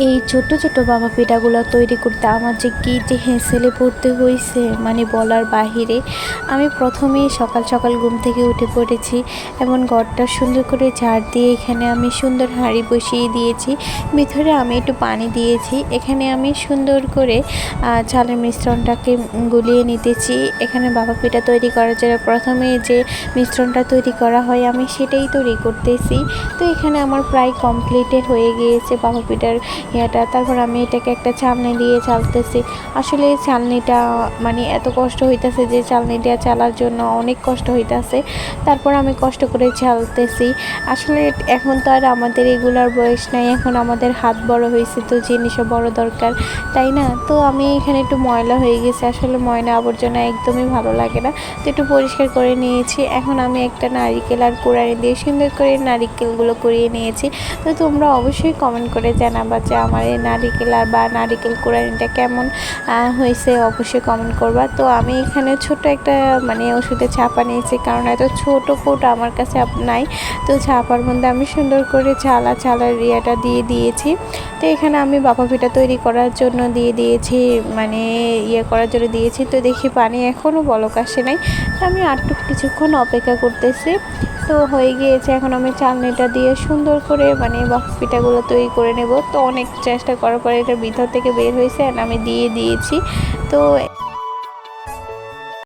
এই ছোট ছোট বাবা পিঠাগুলো তৈরি করতে আমার যে কী যে হেঁসেলে পড়তে হয়েছে মানে বলার বাহিরে। আমি প্রথমেই সকাল সকাল ঘুম থেকে উঠে পড়েছি এবং ঘরটা সুন্দর করে ঝাড় দিয়ে এখানে আমি সুন্দর হাঁড়ি বসিয়ে দিয়েছি। ভিতরে আমি একটু পানি দিয়েছি। এখানে আমি সুন্দর করে চালের মিশ্রণটাকে গুলিয়ে নিতেছি। এখানে বাবা পিঠা তৈরি করার জন্য প্রথমে যে মিশ্রণটা তৈরি করা হয় আমি সেটাই তৈরি করতেছি। তো এখানে আমার প্রায় কমপ্লিটে হয়ে গিয়েছে বাবা পিঠার ইয়াটা। তারপর আমি এটাকে একটা চালনি দিয়ে চালতেছি। আসলে এই চালনিটা মানে এত কষ্ট হইতাছে যে চালনিটা চালার জন্য অনেক কষ্ট হইতাছে। তারপর আমি কষ্ট করে চালতেছি। আসলে এখন তো আর আমাদের এগুলার বয়স নাই, এখন আমাদের হাত বড় হয়েছে, তো জিনিসও বড় দরকার, তাই না? তো আমি এখানে একটু ময়লা হয়ে গেছে, আসলে ময়লা আবর্জনা একদমই ভালো লাগে না, তো একটু পরিষ্কার করে নিয়েছি। এখন আমি একটা নারিকেল আর কুড়ানি দিয়ে সুন্দর করে নারিকেলগুলো কুড়িয়ে নিয়েছি। তো তোমরা অবশ্যই কমেন্ট করে জানাবা যে আমার এই নারিকেল আর বা নারিকেল কুড়ানিটা কেমন হয়েছে, অবশ্যই কমেন্ট করবা। তো আমি এখানে ছোট একটা মানে ওষুধের ছাপা নিয়েছি, কারণ এত ছোটো কৌটা আমার কাছে নাই। তো ছাপার মধ্যে আমি সুন্দর করে চালার ইয়েটা দিয়ে দিয়েছি। তো এখানে আমি বাবা পিঠা তৈরি করার জন্য দিয়ে দিয়েছি, মানে ইয়ে করার জন্য দিয়েছি। তো দেখি পানি এখনও বলক আসে নাই, তো আমি আরটু কিছুক্ষণ অপেক্ষা করতেছি। তো হয়ে গিয়েছে, এখন আমি চালনিটা দিয়ে সুন্দর করে মানে বাবা পিঠাগুলো তৈরি করে নেব। তো অনেক চেষ্টা করার পরে এটার ভিতর থেকে বের হয়েছে আর আমি দিয়ে দিয়েছি। তো